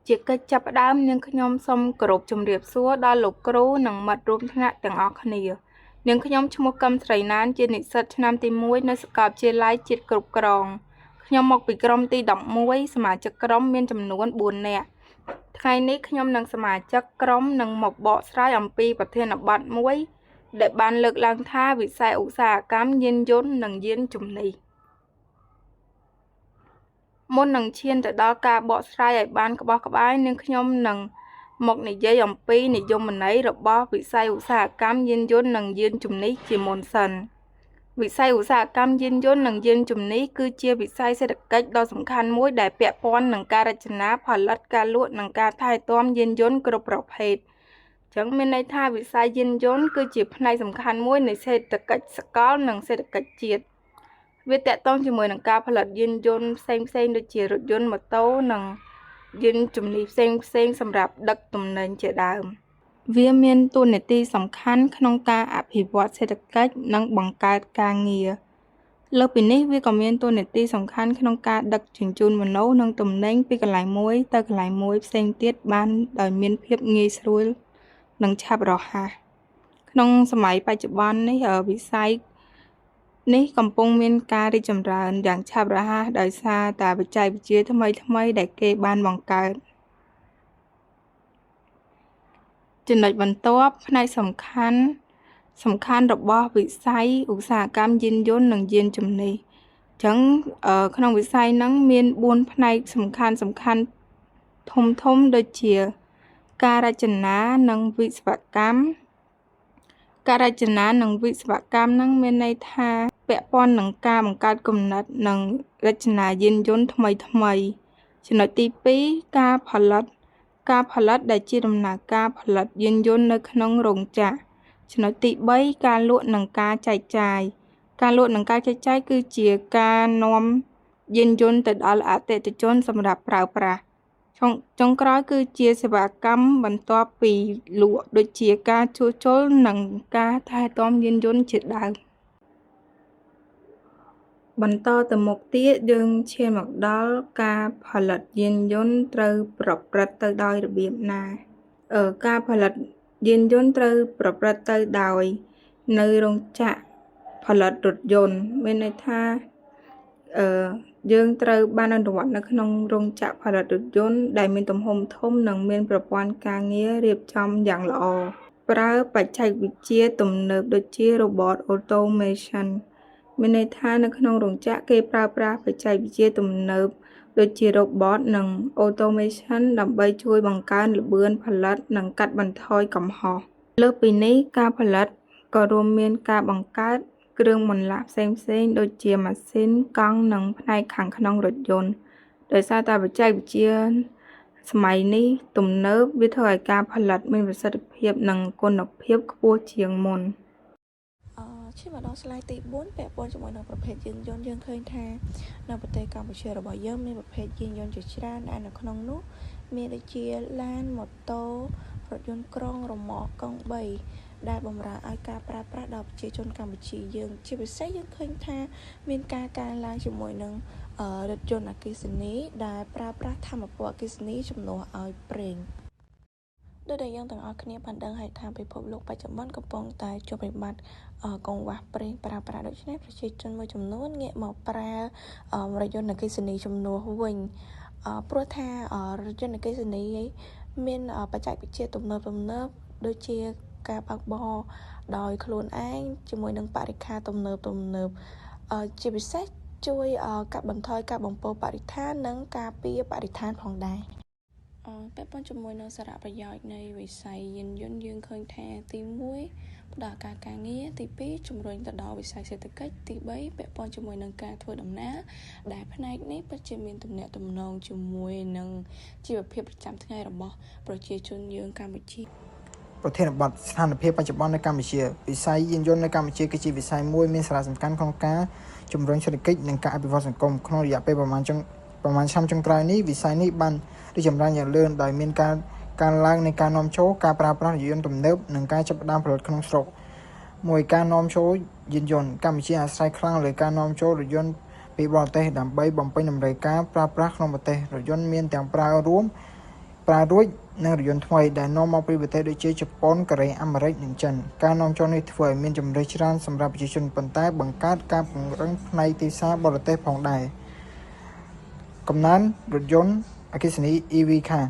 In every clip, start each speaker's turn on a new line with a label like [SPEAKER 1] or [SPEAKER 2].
[SPEAKER 1] ជាកិច្ចចាប់ផ្ដើមនាងខ្ញុំសូមគោរពជម្រាបសួរដល់លោកគ្រូនិងមិត្តរួមថ្នាក់ទាំងអស់គ្នានាងខ្ញុំឈ្មោះកឹមស្រីណានជានិស្សិតឆ្នាំទី1នៅសាកលវិទ្យាល័យជាតិគ្រប់គ្រងខ្ញុំមកពីក្រុមទី11សមាជិកក្រុមមានចំនួន4នាក់ថ្ងៃនេះខ្ញុំនិងសមាជិកក្រុមនឹងមកបកស្រាយអំពីប្រធានបទមួយដែលបានលើកឡើងថាវិស័យឧស្សាហកម្មយានយន្តនិងយានជំនិះមុននឹងឈានទៅដល់ការបកស្រាយឲ្យបានក្បោះក្បាយនាងខ្ញុំនឹងមកនិយាយអំពីនិយមន័យរបស់វិស័យឧស្សាហកម្មយានយន្តនិងយានជំនិះជាមុនសិនវិស័យឧស្សាហកម្មយានយន្តនិងយានជំនិះគឺជាវិស័យសេដ្ឋកិច្ចដ៏សំខាន់មួយដែលពាក់ព័ន្ធនឹងការរចនាផលិតការលក់និងការថែទាំយានយន្តគ្រប់ប្រភេទអញ្ចឹងមានន័យថាវិស័យយានយន្តគឺជាផ្នែកសំខាន់មួយនៃសេដ្ឋកិច្ចសកលនិងសេដ្ឋកិច្ចជាតិវាតាក់ទងជាមួយនឹងការផលិតយានយន្តផ្សេងៗដូចជារថយន្តម៉ូតូនិងយានជំនិះផ្សេងៗសម្រាប់ដឹកទំនិញជាដើមវាមានតួនាទីសំខាន់ក្នុងការអភិវឌ្ឍសេដ្ឋកិច្ចនិងបង្កើតការងារលើសពីនេះវាក៏មានតួនាទីសំខាន់ក្នុងការដឹកជញ្ជូនមនុស្សនិងទំនិញពីកន្លែងមួយទៅកន្លែងមួយផ្សេងទៀតបានដោយមានភាពងាយស្រួលនិងឆាប់រហ័សក្នុងសម័យបច្ចុប្បន្ននេះវិស័យនេះកំពុងមានការរីកចម្រើនយ៉ាងឆាប់រហ័សដោយសារតែបច្ចេកវិទ្យាថ្មីៗដែលគេបានបង្កើតចំណុចបន្ទាប់ផ្នែកសំខាន់របស់វិស័យឧស្សាហកម្មយានយន្តនិងយានជំនិះអញ្ចឹងក្នុងវិស័យហ្នឹងមាន4ផ្នែកសំខាន់ធំដូចជាការរចនានិងវិស្វកម្មការរចនានិងវិស្វកម្មហ្នឹងមានន័យថាពាក់ព័ន្ធនឹងការបង្កើតគំនិតនិងរចនាយានយន្តថ្មីចំណុចទី2ការផលិតដែលជាដំណើរការផលិតយានយន្តនៅក្នុងរោងចក្រចំណុចទី3ការលក់និងការចែកចាយគឺជាការនាំយានយន្តទៅដល់អតិថិជនសម្រាប់ប្រើប្រាស់ចុងក្រោយគឺជាសេវាកម្មបន្ទាប់ពីលក់ដូចជាការជួសជុលនិងការថែទាំយានយន្តជាដើមបន្តទៅមុខទៀតយើងឈានមកដល់ការផលិតយានយន្តត្រូវប្រព្រឹត្តទៅដោយរបៀបណាការផលិតយានយន្តត្រូវប្រព្រឹត្តទៅដោយនៅរោងចក្រផលិតរថយន្តមានន័យថាយើងត្រូវបានអនុវត្តនៅក្នុងរោងចក្រផលិតរថយន្តដែលមានទំហំធំនិងមានប្រព័ន្ធការងាររៀបចំយ៉ាងល្អប្រើបច្ចេកវិទ្យាទំនើបដូចជា Robot Automation មានន័យថានៅក្នុងរោងចក្រគេប្រើប្រាស់បច្ចេកវិទ្យាទំនើបដូចជា Robot និង Automation ដើម្បីជួយបង្កើនល្បឿនផលិតនិងកាត់បន្ថយកំហុសលើសពីនេះការផលិតក៏រួមមានការបង្កើតគ្រឿងបន្លាស់ផ្សេងៗដូចជាម៉ាស៊ីនកង់និងផ្នែកខាងក្នុងរថយន្តដោយសារតែបច្ចេកវិទ្យាសម័យនេះទំនើបវាធ្វើឲ្យការផលិតមានប្រសិទ្ធភាពនិងគុណភាពខ្ពស់ជាងមុន
[SPEAKER 2] ឈានមកដល់ slide ទី4ពាក់ព័ន្ធជាមួយនឹងប្រភេទយានយន្តយើងឃើញថានៅប្រទេសកម្ពុជារបស់យើងមានប្រភេទយានយន្តជាច្រើនដែលនៅក្នុងនោះមានដូចជាឡានម៉ូតូរថយន្តក្រុងរ៉ឺម៉កកង់3ដែលបម្រើឲ្យការប្រើប្រាស់ដល់ប្រជាជនកម្ពុជាយើងជាពិសេសយើងឃើញថាមានការកើនឡើងជាមួយនឹងរថយន្តអគ្គិសនីដែលប្រើប្រាស់ថាមពលអគ្គិសនីជំនួសឲ្យប្រេងដោយដែលយើងទាំងអស់គ្នាបានដឹងហើយថាពិភពលោកបច្ចុប្បន្នកំពុងតែជួបវិបត្តិកង្វះប្រេងប្រើប្រាស់ដូច្នេះប្រជាជនមួយចំនួនងាកមកប្រើរថយន្តអគ្គិសនីជំនួសវិញព្រោះថារថយន្តអគ្គិសនីមានបច្ចេកវិទ្យាទំនើបដូចជាការបើកបរដោយខ្លួនឯងជាមួយនឹងបរិក្ខារទំនើបជាពិសេសជួយកាត់បន្ថយការបំពុលបរិស្ថាននិងការពារបរិស្ថានផងដែរពាក់ព័ន្ធជាមួយនឹងសារៈប្រយោជន៍នៃវិស័យយានយន្តយើងឃើញថាទី1ផ្ដល់ការងារទី2ជំរុញទៅដល់វិស័យសេដ្ឋកិច្ចទី3ពាក់ព័ន្ធជាមួយនឹងការធ្វើដំណើរដែលផ្នែកនេះពិតជាមានទំនាក់ទំនងជាមួយនឹងជីវភាពប្រចាំថ្ងៃរបស់ប្រជាជនយើងកម្ពុជា
[SPEAKER 3] ប្រធានបទស្ថានភាពបច្ចុប្បន្ននៅកម្ពុជាវិស័យយានយន្តនៅកម្ពុជាគឺជាវិស័យមួយមានសារៈសំខាន់ក្នុងការជំរុញសេដ្ឋកិច្ចនិងការអភិវឌ្ឍសង្គមក្នុងរយៈពេលប្រមាណឆ្នាំចុងក្រោយនេះវិស័យនេះបានរីកចម្រើនយ៉ាងលឿនដោយមានការឡើងនៃការនាំចូលការប្រើប្រាស់យានយន្តទំនើបនិងការចាប់ផ្ដើមផលិតក្នុងស្រុកមួយការនាំចូលយានយន្តកម្ពុជាអាស្រ័យខ្លាំងលើការនាំចូលរថយន្តពីបរទេសដើម្បីបំពេញតម្រូវការប្រើប្រាស់ក្នុងប្រទេសរថយន្តមានទាំងប្រើរួម ប្រើរួចនិងរថយន្តថ្មីដែលនាំមកពីប្រទេសដូចជាជប៉ុនកូរ៉េអាមេរិកនិងចិនការនាំចូលនេះធ្វើឲ្យមានជម្រើសច្រើនសម្រាប់ប្រជាជនប៉ុន្តែបង្កើតការពង្រឹងផ្នែកទីផ្សារបរទេសផងដែរកំណើនរថយន្តអគ្គិសនី EV car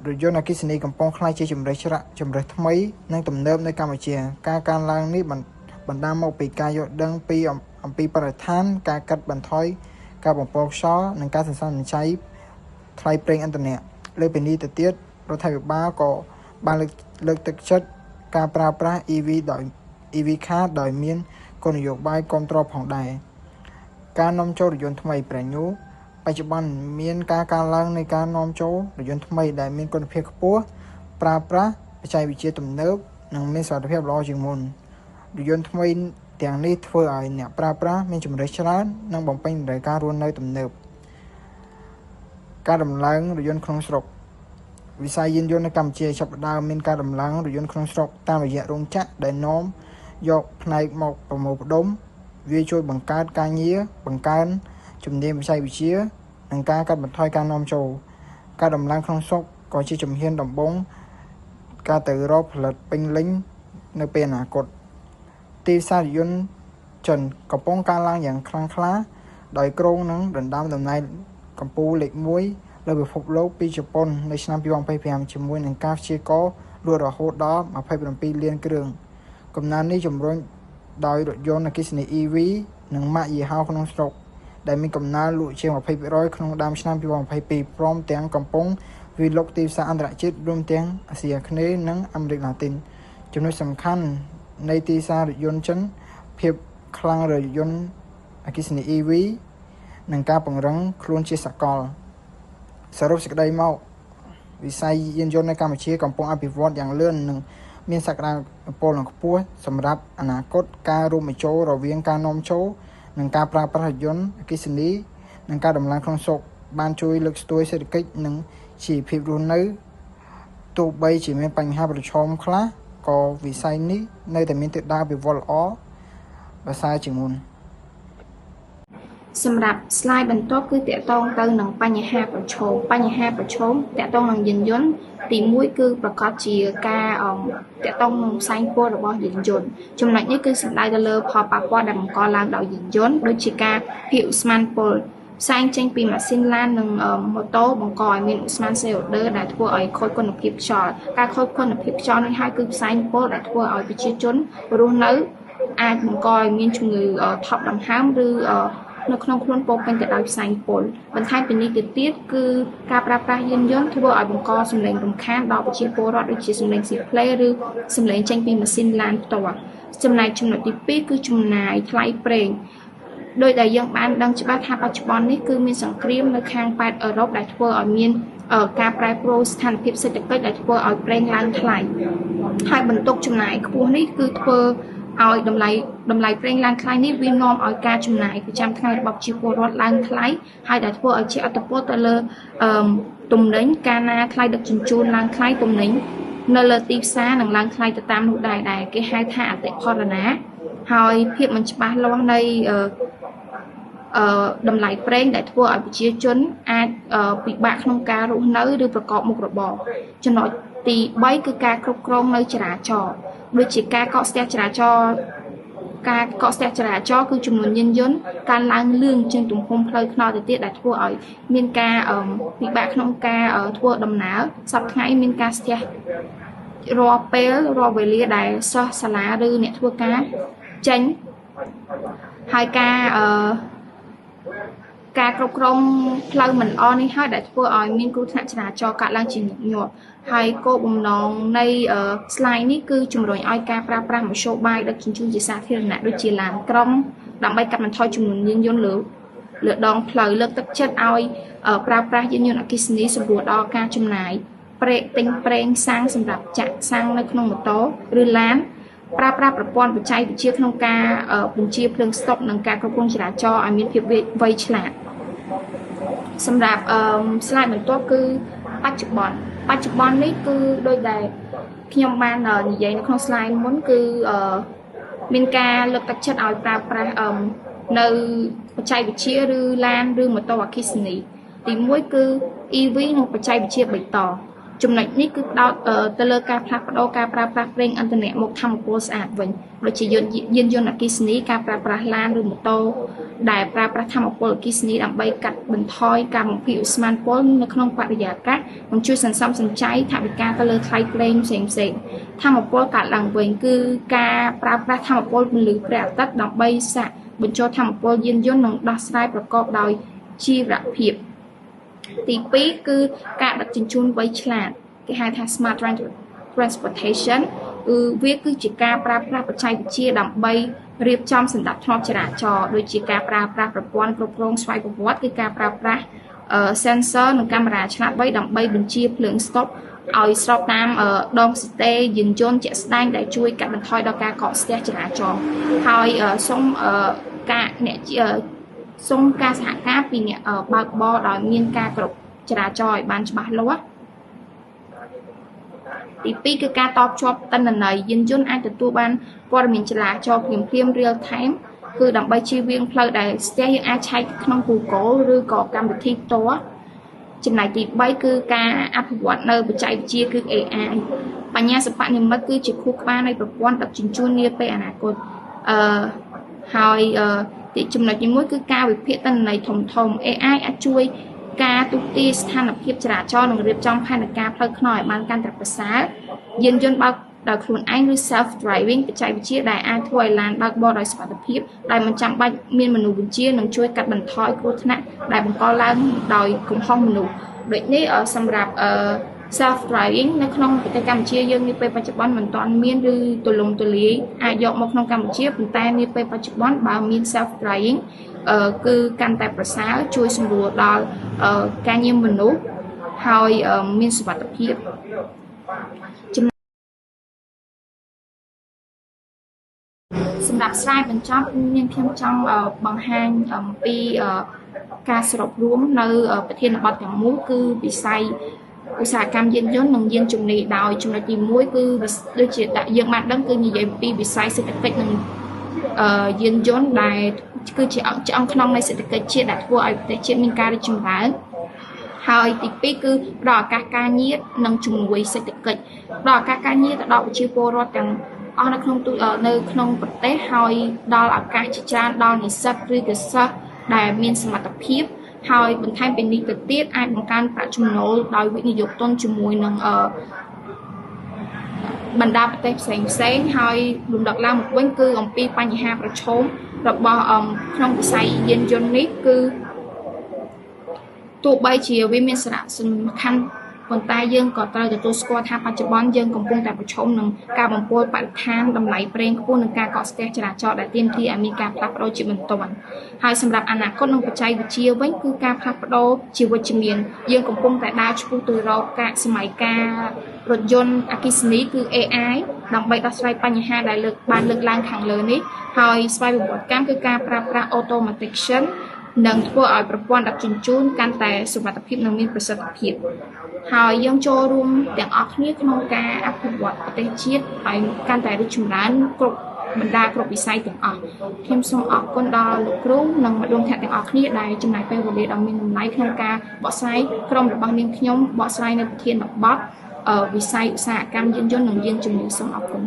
[SPEAKER 3] រថយន្តអគ្គិសនីកំពុងក្លាយជាជម្រើសថ្មីនិងទំនើបនៅកម្ពុជាការកើនឡើងនេះបណ្ដាលមកពីការយល់ដឹងពីអំពីបរិស្ថានការកាត់បន្ថយការបំពុលខ្យល់និងការសន្សំសំចៃថ្លៃប្រេងឥន្ធនៈលើពីនេះទៅទៀតរដ្ឋាភិបាលក៏បានលើកទឹកចិត្តការប្រើប្រាស់ EV car ដោយមានគោលនយោបាយគាំទ្រផងដែរការនាំចូលរថយន្តថ្មីប្រែញូបច្ចុប្បន្នមានការកើនឡើងនៃការនាំចូលរថយន្តថ្មីដែលមានគុណភាពខ្ពស់ប្រើប្រាស់បច្ចេកវិទ្យាទំនើបនិងមានសុវត្ថិភាពល្អជាងមុនរថយន្តថ្មីទាំងនេះធ្វើឲ្យអ្នកប្រើប្រាស់មានជម្រើសច្រើននិងបំពេញតម្រូវការរស់នៅទំនើបការដំឡើងរថយន្តក្នុងស្រុកវិស័យយានយន្តនៅកម្ពុជាចាប់ផ្ដើមមានការដំឡើងរថយន្តក្នុងស្រុកតាមរយៈរោងចក្រដែលនាំយកផ្នែកមកប្រមូលផ្ដុំវាជួយបង្កើតការងារបង្កើនជំនាញបច្ចេកវិទ្យានិងការកាត់បន្ថយការនាំចូលការដំឡើងក្នុងស្រុកក៏ជាជំហានដំបូងការទៅរកផលិតពេញលេញនៅពេលអនាគតទីផ្សាររថយន្តចិនកំពុងកើនឡើងយ៉ាងខ្លាំងក្លាដោយក្រុងនឹងដណ្ដើមតំណែងកម្ពុជាលេខ1លើពិភពលោកពីជប៉ុននៅឆ្នាំ2025ជាមួយនឹងការព្យាករណ៍លក់រហូតដល់27លានគ្រឿងកំណើននេះជំរុញដោយរថយន្តអគ្គិសនី EV និងម៉ាកយីហោក្នុងស្រុកដែលមានកំណើនលក់ជាង 20% ក្នុងដើមឆ្នាំ2022ព្រមទាំងកំពុងវិលុកទីផ្សារអន្តរជាតិរួមទាំងអាស៊ីអាគ្នេយ៍និងអាមេរិកឡាទីនចំណុចសំខាន់នៃទីផ្សាររថយន្តចិនភាពខ្លាំងរថយន្តអគ្គិសនី EV និងការពង្រឹងខ្លួនជាសកលសរុបសេចក្តីមកវិស័យយានយន្តនៅកម្ពុជាកំពុងអភិវឌ្ឍយ៉ាងលឿននិងមានសក្តានុពលខ្ពស់សម្រាប់អនាគតការរួមបញ្ចូលរវាងការនាំចូលនិងការប្រើប្រាស់រថយន្តអគ្គិសនីនិងការដំឡើងក្នុងស្រុកបានជួយលើកស្ទួយសេដ្ឋកិច្ចនិងជីវភាពរស់នៅទោះបីជាមានបញ្ហាប្រឈមខ្លះក៏វិស័យនេះនៅតែមានទិសដៅអភិវឌ្ឍល្អប្រសើរជាងមុន
[SPEAKER 1] សម្រាប់ slide បន្ទាប់គឺតកតងទៅនឹងបញ្ហាប្រឈមតកតងនឹងយានយន្តទី1គឺប្រកាសជាការតកតងនឹងផ្សែងពុលរបស់យានយន្តចំណុចនេះគឺសំដៅទៅលើផលប៉ះពាល់ដែលបង្កឡើងដោយយានយន្តដូចជាការភាគឧស្ម័នពុលផ្សែងចេញពីម៉ាស៊ីនឡាននិងម៉ូតូបង្កឲ្យមានឧស្ម័ន CO2 ដែលធ្វើឲ្យខូចគុណភាពខ្យល់ការខូចគុណភាពខ្យល់នេះហើយគឺផ្សែងពុលដែលធ្វើឲ្យប្រជាជនរស់នៅអាចបង្កឲ្យមានជំងឺថប់ដង្ហើមឬនៅក្នុងខ្លួនពោពេញទៅដោយផ្សែងពុលបន្ថែមពីនេះទៅទៀតគឺការប្រើប្រាស់យានយន្តធ្វើឲ្យបង្កសំឡេងរំខានដល់ប្រជាពលរដ្ឋដូចជាសំឡេងស៊ីផ្លេឬសំឡេងចេញពីម៉ាស៊ីនឡានផ្ទាល់ចំណែកចំណុចទី2គឺចំណាយថ្លៃប្រេងដោយដែលយើងបានដឹងច្បាស់ថាបច្ចុប្បន្ននេះគឺមានសង្គ្រាមនៅខាងប៉ែតអឺរ៉ុបដែលធ្វើឲ្យមានការប្រែប្រួលស្ថានភាពសេដ្ឋកិច្ចដែលធ្វើឲ្យប្រេងឡើងថ្លៃហើយបន្ទុកចំណាយខ្ពស់នេះគឺធ្វើឲ្យតម្លៃប្រេងឡើងថ្លៃនេះវានាំឲ្យការចំណាយប្រចាំថ្ងៃរបស់ប្រជាពលរដ្ឋឡើងថ្លៃហើយដែលធ្វើឲ្យជាអត្តពលទៅលើទំនិញកាលណាថ្លៃដឹកជញ្ជូនឡើងថ្លៃទំនិញនៅលើទីផ្សារនឹងឡើងថ្លៃទៅតាមនោះដែរគេហៅថាអតិផរណាហើយភាពមិនច្បាស់លាស់នៃតម្លៃប្រេងដែលធ្វើឲ្យប្រជាជនអាចពិបាកក្នុងការរស់នៅឬប្រកបមុខរបរចំណុចទី3គឺការគ្រប់គ្រងនៅចរាចរណ៍ដូចជាការកកស្ទះចរាចរណ៍គឺចំនួនយានយន្តកើនឡើងលឿនជាងទំហំផ្លូវថ្នល់ទៅទៀតដែលធ្វើឲ្យមានការពិបាកក្នុងការធ្វើដំណើរសប្តាហ៍ថ្ងៃមានការស្ទះរាល់វេលាដែលសិស្សសាលាឬអ្នកធ្វើការចេញហើយការគ្រប់គ្រងផ្លូវមិនល្អនេះហើយដែលធ្វើឲ្យមានគ្រោះថ្នាក់ចរាចរណ៍កើតឡើងជាញឹកញាប់ហើយគោលបំណងនៃ slide នេះគឺជំរុញឲ្យការប្រើប្រាស់មធ្យោបាយដឹកជញ្ជូនជាសាធារណៈដូចជាឡានក្រុងដើម្បីកាត់បន្ថយចំនួនយានយន្តលើដងផ្លូវលើកទឹកចិត្តឲ្យប្រើប្រាស់យានយន្តអគ្គិសនីសម្រួលដល់ការចំណាយទិញប្រេងសាំងសម្រាប់ចាក់សាំងនៅក្នុងម៉ូតូឬឡានប្រើប្រាស់ប្រព័ន្ធបច្ចេកវិទ្យាក្នុងការបញ្ជាភ្លើងស្តុបនិងការគ្រប់គ្រងចរាចរណ៍ឲ្យមានភាពវៃឆ្លាតសម្រាប់slide បន្ទាប់គឺបច្ចុប្បន្ននេះគឺដោយដែលខ្ញុំបាននិយាយនៅក្នុង slide មុនគឺមានការលើកទឹកចិត្តឲ្យប្រើប្រាស់នៅបច្ចេកវិទ្យាឬឡានឬម៉ូតូអគ្គិសនី ទី1គឺ EV និងបច្ចេកវិទ្យាបៃតងចំណុចនេះគឺផ្ដោតទៅលើការផ្លាស់ប្ដូរការប្រើប្រាស់ប្រេងឥន្ធនៈមកថាមពលស្អាតវិញដូចជាយានយន្តអគ្គិសនីការប្រើប្រាស់ឡានឬម៉ូតូដែលប្រើប្រាស់ថាមពលអគ្គិសនីដើម្បីកាត់បន្ថយការបំភាយឧស្ម័នពុលនៅក្នុងបរិយាកាសនិងជួយសន្សំសំចៃថវិកាទៅលើថ្លៃប្រេងផ្សេងៗថាមពលកាត់ឡើងវិញគឺការប្រើប្រាស់ថាមពលពន្លឺព្រះអាទិត្យដើម្បីសាកបញ្ចូលថាមពលយានយន្តនិងដោះស្រាយប្រកបដោយជីវភាពទី2គឺការដឹកជញ្ជូនវៃឆ្លាតគេហៅថា smart transportation វាគឺជាការប្រើប្រាស់បច្ចេកវិទ្យាដើម្បីរៀបចំសណ្ដាប់ធ្នាប់ចរាចរណ៍ដូចជាការប្រើប្រាស់ប្រព័ន្ធគ្រប់គ្រងស្វ័យប្រវត្តិគឺការប្រើប្រាស់ sensor និងកាមេរ៉ាឆ្លាតវៃដើម្បីបញ្ជាភ្លើងស្តុបឲ្យស្របតាមដងស្ទែយានយន្តជាក់ស្ដែងដែលជួយកាត់បន្ថយដល់ការកកស្ទះចរាចរណ៍ហើយសូមការសហការពីអ្នកបើកបរដោយមានការគ្រប់ចរាចរណ៍ឲ្យបានច្បាស់លាស់ទី2គឺការតភ្ជាប់ទិន្នន័យយានយន្តអាចទទួលបានព័ត៌មានចរាចរណ៍ភ្លាម real time គឺដើម្បីជៀសវាងផ្លូវដែលស្ទះយើងអាចឆែកក្នុង Google ឬក៏កម្មវិធីផ្ទាល់ចំណែកទី3គឺការអភិវឌ្ឍនៅបច្ចេកវិទ្យាគឺ AI បញ្ញាសិប្បនិម្មិតគឺជាខួរក្បាលនៃប្រព័ន្ធដឹកជញ្ជូននាពេលអនាគតហើយទីចំណុចទី1គឺការវិភាគទិន្នន័យធំ AI អាចជួយការទូទាយស្ថានភាពចរាចរណ៍និងរៀបចំផែនការផ្លូវថ្នល់ឲ្យបានកាន់តែប្រសើរយានយន្តបើកដោយខ្លួនឯងឬ self driving បច្ចេកវិទ្យាដែលអាចធ្វើឲ្យឡានបើកបរដោយសុវត្ថិភាពដែលមិនចាំបាច់មានមនុស្សបញ្ជានិងជួយកាត់បន្ថយគ្រោះថ្នាក់ដែលបង្កឡើងដោយកំហុសមនុស្សដូចនេះសម្រាប់self driving នៅក្នុងប្រទេសកម្ពុជាយើងនាពេលបច្ចុប្បន្នមិនទាន់មានឬទូលំទូលាយអាចយកមកក្នុងកម្ពុជាប៉ុន្តែនាពេលបច្ចុប្បន្នបើមាន self driving គឺកាន់តែប្រសើរជួយសម្រួលដល់ការញៀមមនុស្សហើយមានសុវត្ថិភាពសម្រាប់ស្រាយបញ្ចប់នាងខ្ញុំចង់បង្ហាញអំពីការសរុបរួមនៅប្រធានបទទាំងមូលគឺវិស័យឧស្សាហកម្មយានយន្តនិងយានជំនិះដោយចំណុចទី1គឺដូចជាយើងបានដឹងគឺនិយាយពីវិស័យសេដ្ឋកិច្ចនិងយានយន្តដែលគឺជាឆ្អឹងខ្នងនៃសេដ្ឋកិច្ចជាតិដែលធ្វើឲ្យប្រទេសជាតិមានការរីកចម្រើនហើយទី2គឺផ្ដល់ឱកាសការងារនិងជំនួយសេដ្ឋកិច្ចផ្ដល់ឱកាសការងារទៅដល់ប្រជាពលរដ្ឋទាំងអស់នៅក្នុងប្រទេសហើយដល់ឱកាសជាច្រើនដល់និស្សិតឬក៏សិស្សដែលមានសមត្ថភាពហើយបន្ថែមពីនេះទៅទៀតអាចបង្កើនប្រាក់ចំណូលដោយវិនិយោគទុនជាមួយនឹងបណ្ដាប្រទេសផ្សេងហើយលំដាប់ឡើងមកវិញគឺអំពីបញ្ហាប្រឈមរបស់ក្នុងវិស័យយានយន្តនេះគឺទោះបីជាវាមានសារៈសំខាន់ប៉ុន្តែយើងក៏ត្រូវទទួលស្គាល់ថាបច្ចុប្បន្នយើងកំពុងតែប្រឈមនឹងការបំពុលបរិស្ថានតម្លៃប្រេងខ្ពស់និងការកកស្ទះចរាចរណ៍ដែលទាមទារឲ្យមានការផ្លាស់ប្ដូរជាបន្ទាន់ហើយសម្រាប់អនាគតនិងបច្ចេកវិទ្យាវិញគឺការផ្លាស់ប្ដូរជាវិជ្ជមានយើងកំពុងតែដើរឆ្ពោះទៅរកការសម័យកាលរថយន្តអគ្គិសនីគឺ AI ដើម្បីដោះស្រាយបញ្ហាដែលលើកឡើងខាងលើនេះហើយស្វ័យប្រវត្តិកម្មគឺការប្រើប្រាស់ automation នឹងធ្វើឲ្យប្រព័ន្ធដឹកជញ្ជូនកាន់តែសុវត្ថិភាពនិងមានប្រសិទ្ធភាពហើយយើងចូលរួមទាំងអស់គ្នាក្នុងការអភិវឌ្ឍប្រទេសជាតិឲ្យកាន់តែរីកចម្រើនគ្រប់វិស័យទាំងអស់ខ្ញុំសូមអរគុណដល់លោកគ្រូនិងមិត្តរួមថ្នាក់ទាំងអស់គ្នាដែលចំណាយពេលវេលាដ៏មានតម្លៃក្នុងការបកស្រាយក្រុមរបស់នាងខ្ញុំបកស្រាយនៅប្រធានបទវិស័យឧស្សាហកម្មយានយន្តនិងយានជំនិះសូមអរគុណ